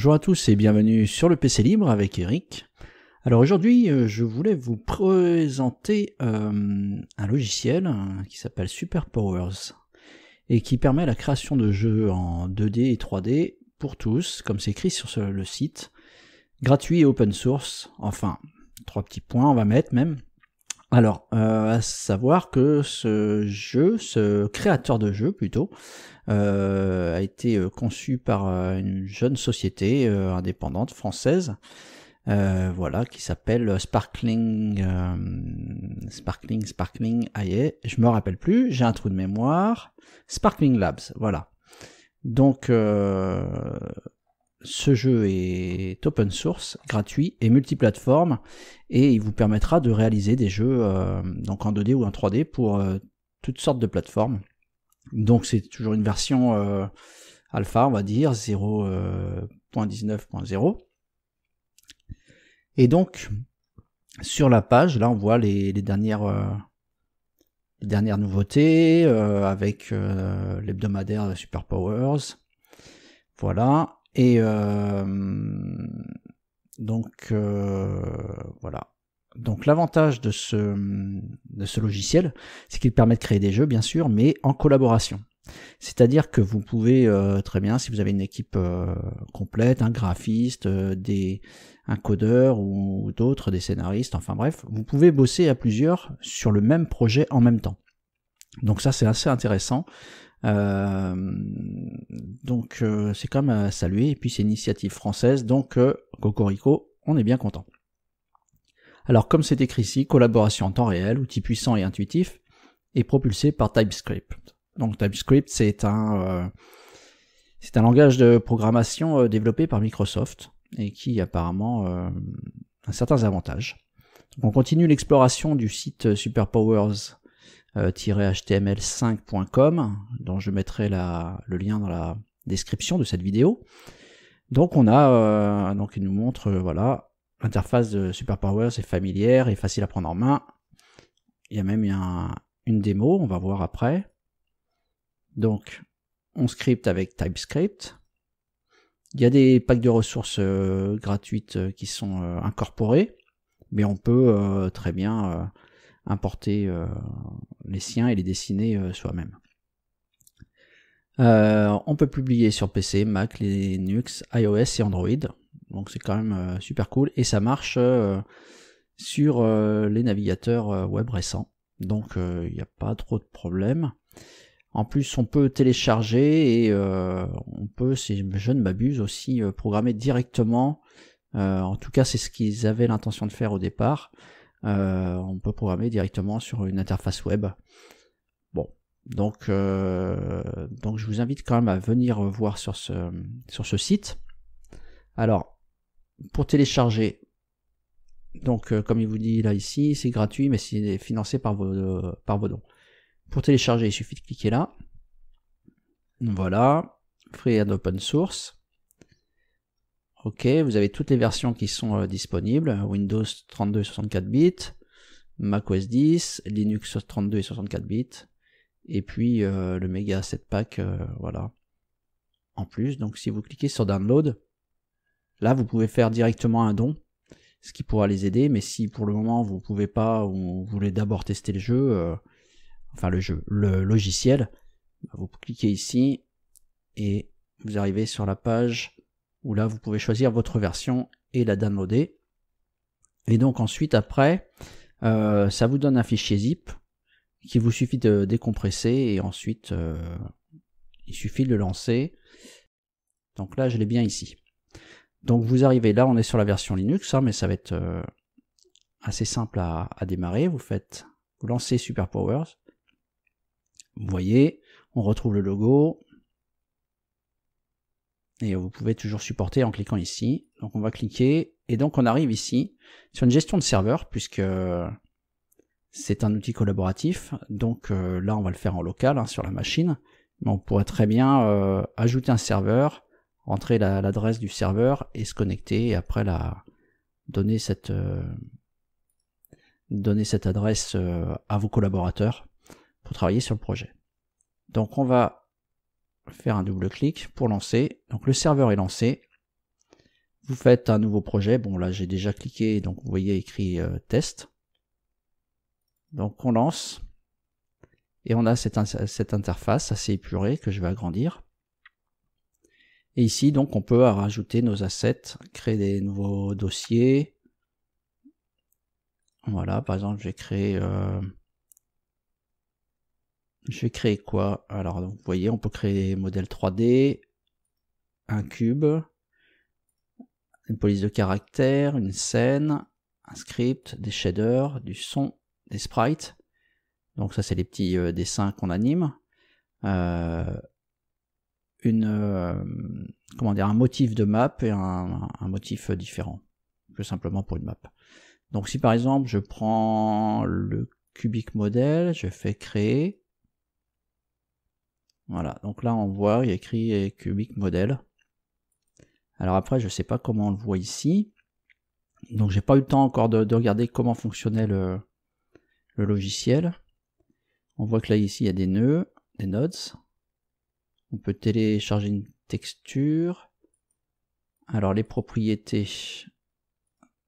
Bonjour à tous et bienvenue sur le PC Libre avec Eric. Alors aujourd'hui, je voulais vous présenter un logiciel qui s'appelle Superpowers et qui permet la création de jeux en 2D et 3D pour tous, comme c'est écrit sur le site, gratuit et open source. Enfin, 3 petits points on va mettre même. Alors, à savoir que ce créateur de jeu plutôt, a été conçu par une jeune société indépendante française, voilà, qui s'appelle Sparkling IA, je me rappelle plus, j'ai un trou de mémoire, Sparkling Labs, voilà. Donc ce jeu est open source, gratuit et multiplateforme, et il vous permettra de réaliser des jeux donc en 2D ou en 3D pour toutes sortes de plateformes. Donc c'est toujours une version alpha, on va dire, 0.19.0. Et donc, sur la page, là on voit les dernières nouveautés, avec l'hebdomadaire de Superpowers. Voilà. Et donc voilà. Donc l'avantage de ce logiciel, c'est qu'il permet de créer des jeux, bien sûr, mais en collaboration. C'est-à-dire que vous pouvez très bien, si vous avez une équipe complète, un graphiste, un codeur ou d'autres, des scénaristes, enfin bref, vous pouvez bosser à plusieurs sur le même projet en même temps. Donc ça, c'est assez intéressant. Donc c'est quand même à saluer. Et puis c'est une initiative française, donc cocorico, on est bien content. Alors comme c'est écrit ici, collaboration en temps réel, outil puissant et intuitif, et propulsé par TypeScript. Donc TypeScript c'est un langage de programmation développé par Microsoft et qui apparemment a certains avantages. Donc on continue l'exploration du site superpowers-html5.com, dont je mettrai le lien dans la description de cette vidéo. Donc on a donc il nous montre voilà. L'interface de Superpowers est familière et facile à prendre en main. Il y a même une démo, on va voir après. Donc, on scripte avec TypeScript. Il y a des packs de ressources gratuites qui sont incorporés, mais on peut très bien importer les siens et les dessiner soi-même. On peut publier sur PC, Mac, Linux, iOS et Android. Donc c'est quand même super cool et ça marche sur les navigateurs web récents. Donc il n'y a pas trop de problèmes. En plus on peut télécharger et on peut, si je ne m'abuse, aussi programmer directement. En tout cas c'est ce qu'ils avaient l'intention de faire au départ. On peut programmer directement sur une interface web. Bon, donc je vous invite quand même à venir voir sur ce site. Alors, pour télécharger, donc comme il vous dit là ici, c'est gratuit mais c'est financé par vos dons. Pour télécharger, il suffit de cliquer là. Voilà, free and open source. Ok, vous avez toutes les versions qui sont disponibles, Windows 32 et 64 bits, Mac OS 10, Linux 32 et 64 bits, et puis le Mega 7 Pack, voilà, en plus. Donc si vous cliquez sur Download, là, vous pouvez faire directement un don, ce qui pourra les aider, mais si pour le moment vous pouvez pas, ou vous voulez d'abord tester le jeu, le logiciel, vous cliquez ici, et vous arrivez sur la page où là vous pouvez choisir votre version et la downloader. Et donc ensuite, après, ça vous donne un fichier zip, qu'il vous suffit de décompresser, et ensuite, il suffit de le lancer. Donc là, je l'ai bien ici. Donc vous arrivez là, on est sur la version Linux, mais ça va être assez simple à démarrer. Vous lancez Superpowers. Vous voyez, on retrouve le logo. Et vous pouvez toujours supporter en cliquant ici. Donc on va cliquer, et donc on arrive ici sur une gestion de serveur, puisque c'est un outil collaboratif. Donc là, on va le faire en local, sur la machine. Mais on pourrait très bien ajouter un serveur, rentrer l'adresse du serveur et se connecter, et après donner cette adresse à vos collaborateurs pour travailler sur le projet. Donc on va faire un double clic pour lancer. Donc le serveur est lancé. Vous faites un nouveau projet. Bon, là, j'ai déjà cliqué, donc vous voyez écrit test. Donc, on lance. Et on a cette interface assez épurée que je vais agrandir. Et ici, donc, on peut rajouter nos assets, créer des nouveaux dossiers. Voilà, par exemple, je vais créer quoi? Alors, donc, vous voyez, on peut créer des modèles 3D, un cube, une police de caractère, une scène, un script, des shaders, du son, des sprites. Donc ça, c'est les petits dessins qu'on anime. Comment dire, un motif de map et un motif différent que simplement pour une map. Donc si par exemple je prends le cubic model, je fais créer. Voilà, donc là on voit, il y a écrit cubic model. Alors après, je sais pas comment on le voit ici. Donc j'ai pas eu le temps encore de regarder comment fonctionnait le logiciel. On voit que là ici il y a des nœuds, des nodes. On peut télécharger une texture. Alors les propriétés.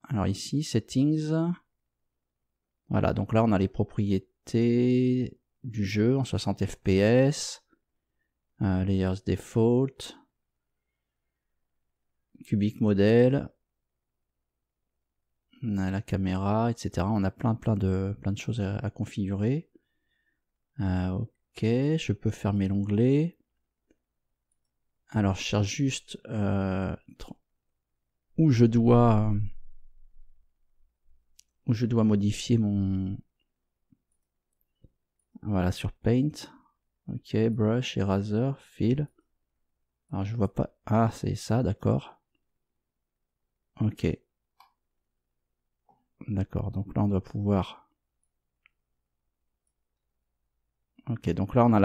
Alors ici, settings. Voilà, donc là on a les propriétés du jeu en 60 fps. Layers default. Cubic model. On a la caméra, etc. On a plein de choses à configurer. Ok, je peux fermer l'onglet. Alors je cherche juste où je dois modifier mon... Voilà, sur Paint. Ok, Brush, Eraser, Fill. Alors je vois pas... Ah, c'est ça, d'accord. Ok. D'accord, donc là on doit pouvoir... Ok, donc là on a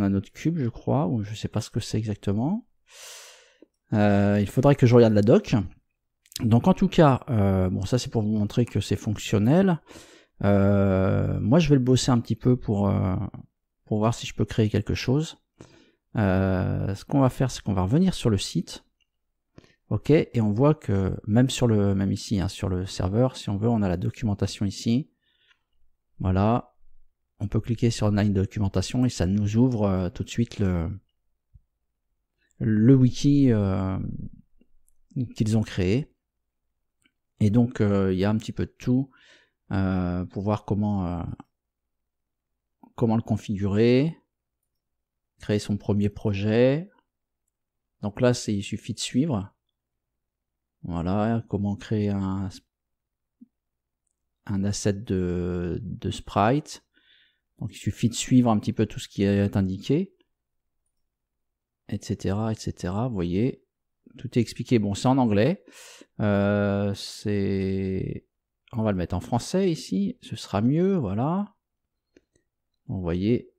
notre cube, je crois, ou je sais pas ce que c'est exactement. Il faudrait que je regarde la doc. Donc en tout cas, bon ça c'est pour vous montrer que c'est fonctionnel. Moi je vais le bosser un petit peu pour voir si je peux créer quelque chose. Ce qu'on va faire, c'est qu'on va revenir sur le site. Ok, et on voit que même ici, hein, sur le serveur, si on veut, on a la documentation ici. Voilà, on peut cliquer sur Online Documentation et ça nous ouvre tout de suite le wiki qu'ils ont créé. Et donc il y a un petit peu de tout pour voir comment le configurer, créer son premier projet. Donc là, il suffit de suivre. Voilà, comment créer un asset de sprite. Donc il suffit de suivre un petit peu tout ce qui est indiqué, etc., etc. Vous voyez, tout est expliqué. Bon, c'est en anglais. On va le mettre en français ici. Ce sera mieux, voilà. Vous voyez.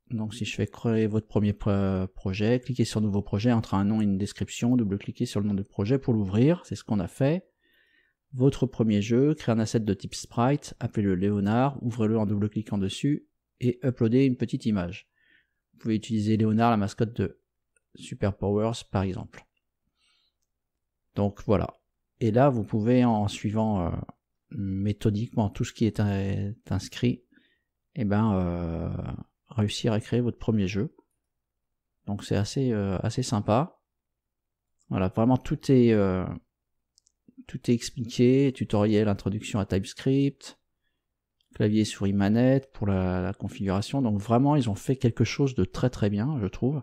Donc si je fais créer votre premier projet, cliquez sur nouveau projet, entre un nom et une description, double-cliquez sur le nom du projet pour l'ouvrir, c'est ce qu'on a fait. Votre premier jeu, créez un asset de type sprite, appelez-le Léonard, ouvrez-le en double-cliquant dessus et uploadez une petite image. Vous pouvez utiliser Léonard, la mascotte de Super Powers par exemple. Donc voilà. Et là vous pouvez, en suivant méthodiquement tout ce qui est inscrit, réussir à créer votre premier jeu. Donc c'est assez sympa. Voilà, vraiment tout est expliqué, tutoriel, introduction à TypeScript, clavier souris manette pour la configuration. Donc vraiment ils ont fait quelque chose de très très bien, je trouve.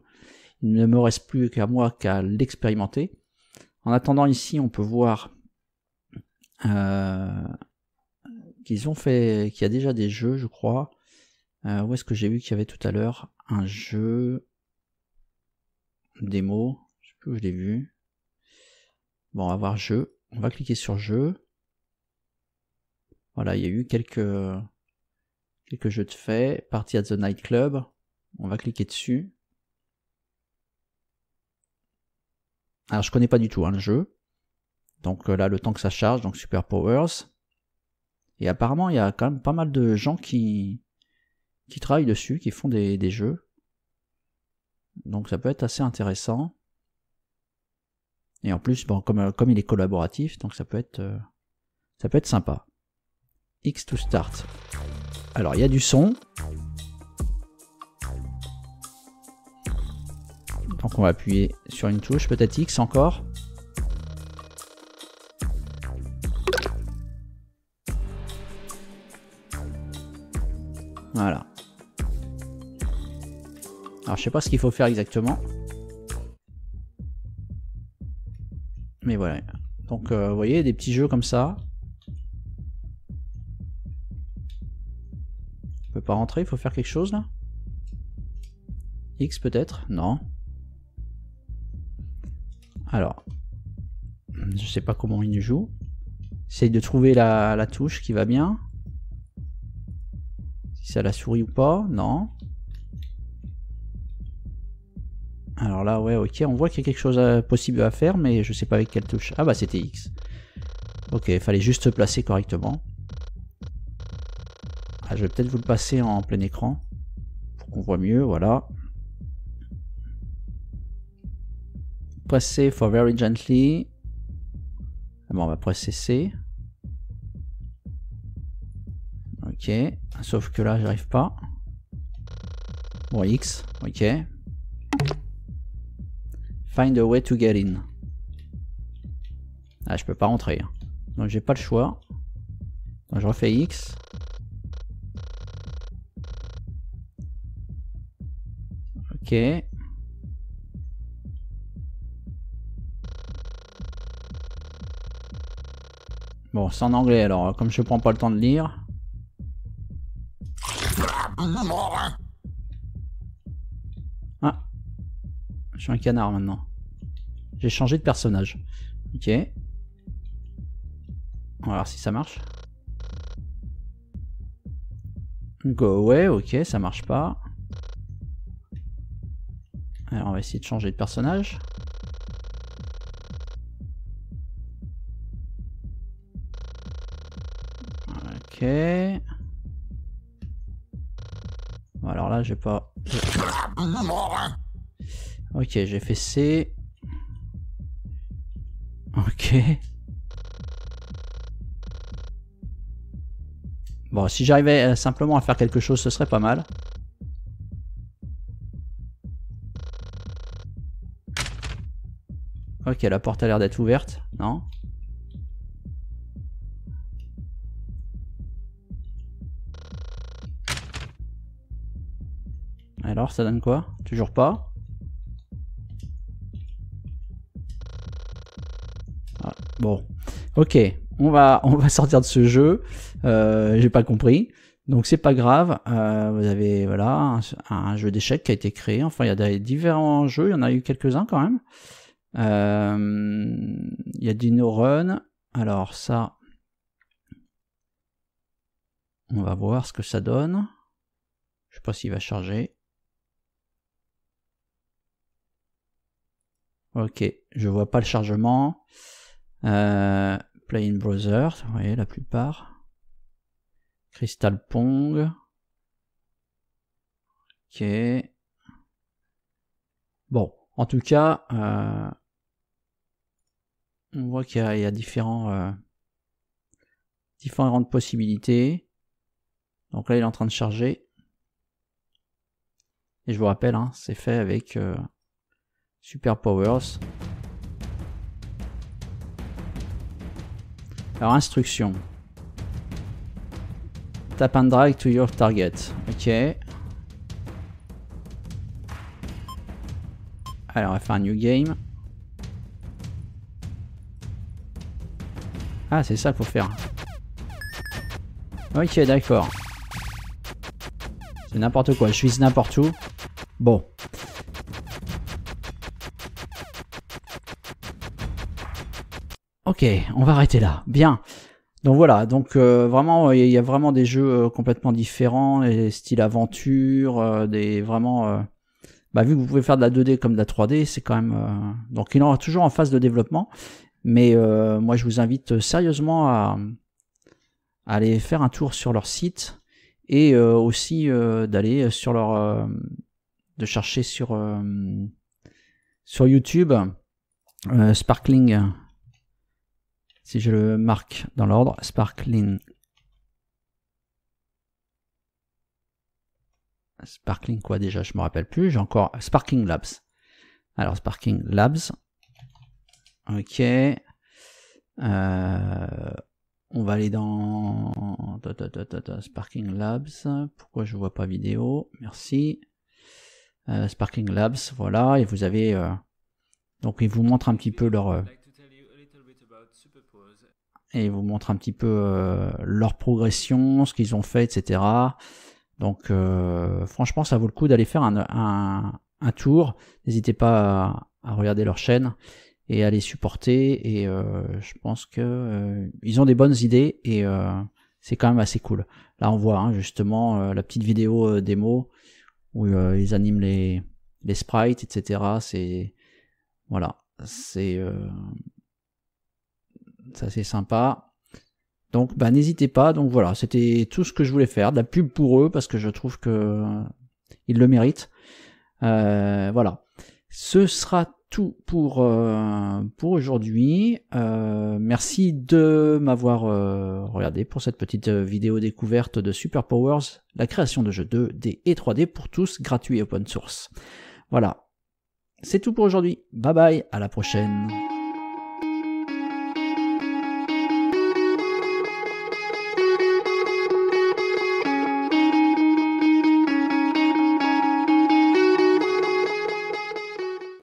Il ne me reste plus qu'à moi qu'à l'expérimenter. En attendant, ici on peut voir qu'il y a déjà des jeux, je crois. Où est-ce que j'ai vu qu'il y avait tout à l'heure un jeu démo, je sais plus où je l'ai vu. Bon, on va voir jeu, on va cliquer sur jeu. Voilà, il y a eu quelques jeux de fait. Party at the Night Club, on va cliquer dessus. Alors je connais pas du tout le jeu, donc là le temps que ça charge, donc Super Powers. Et apparemment il y a quand même pas mal de gens qui travaillent dessus, qui font des jeux. Donc ça peut être assez intéressant. Et en plus, bon, comme il est collaboratif, donc ça peut être sympa. X to start. Alors, il y a du son. Donc on va appuyer sur une touche, peut-être X encore. Voilà. Alors je sais pas ce qu'il faut faire exactement. Mais voilà. Donc vous voyez, des petits jeux comme ça. On peut pas rentrer, il faut faire quelque chose là. X peut-être? Non. Alors, je sais pas comment il joue. Essaye de trouver la touche qui va bien. Si c'est à la souris ou pas, non. Alors là, ouais, ok, on voit qu'il y a quelque chose possible à faire, mais je sais pas avec quelle touche. Ah bah c'était X. Ok, il fallait juste se placer correctement. Ah, je vais peut-être vous le passer en plein écran, pour qu'on voit mieux, voilà. Presser for very gently. Bon, on va presser C. Ok, sauf que là, j'arrive pas. Bon, X, ok. Find a way to get in. Ah, je peux pas rentrer. Donc, j'ai pas le choix. Donc, je refais X. Ok. Bon, c'est en anglais, alors, comme je prends pas le temps de lire. Ah, je suis un canard maintenant. J'ai changé de personnage. Ok. On va voir si ça marche. Go away, ok, ça marche pas. Alors on va essayer de changer de personnage. Ok. Bon, alors là, j'ai pas... Ok, j'ai fait C. Ok. Bon, si j'arrivais simplement à faire quelque chose, ce serait pas mal. Ok, la porte a l'air d'être ouverte, non? Alors, ça donne quoi? Toujours pas? Ah, bon, ok, on va sortir de ce jeu. J'ai pas compris, donc c'est pas grave. Vous avez voilà un jeu d'échecs qui a été créé. Enfin, il y a des différents jeux, il y en a eu quelques-uns quand même. Il y a Dino Run. Alors ça, on va voir ce que ça donne. Je sais pas s'il va charger. Ok, je vois pas le chargement. Play in browser, vous voyez la plupart. Crystal Pong. Ok. Bon, en tout cas, on voit qu'il y a différentes possibilités. Donc là, il est en train de charger. Et je vous rappelle, hein, c'est fait avec Super Powers. Alors, instruction. Tap and drag to your target. Ok. Alors, on va faire un new game. Ah, c'est ça qu'il faut faire. Ok, d'accord. C'est n'importe quoi, je vise n'importe où. Bon. Ok, on va arrêter là. Bien. Donc voilà, donc vraiment, il y a vraiment des jeux complètement différents, des styles aventure, des vraiment... bah, vu que vous pouvez faire de la 2D comme de la 3D, c'est quand même... donc il est toujours en phase de développement, mais moi je vous invite sérieusement à aller faire un tour sur leur site, et aussi d'aller sur leur... de chercher sur YouTube Sparkling, si je le marque dans l'ordre, Sparkling quoi déjà, je me rappelle plus, j'ai encore Sparking Labs. Alors Sparking Labs, ok, on va aller dans Sparking Labs, pourquoi je vois pas vidéo, merci. Sparking Labs, voilà, et vous avez donc ils vous montrent un petit peu leur leur progression, ce qu'ils ont fait, etc. Donc franchement ça vaut le coup d'aller faire un tour. N'hésitez pas à regarder leur chaîne et à les supporter, et je pense que ils ont des bonnes idées, et c'est quand même assez cool. Là on voit hein, justement la petite vidéo démo où ils animent les sprites, etc. C'est voilà, c'est assez sympa. Donc bah n'hésitez pas. Donc voilà, c'était tout ce que je voulais faire, de la pub pour eux parce que je trouve que ils le méritent. Voilà, ce sera tout pour aujourd'hui. Merci de m'avoir regardé pour cette petite vidéo découverte de Super Powers, la création de jeux 2D et 3D pour tous, gratuits et open source. Voilà, c'est tout pour aujourd'hui. Bye bye, à la prochaine.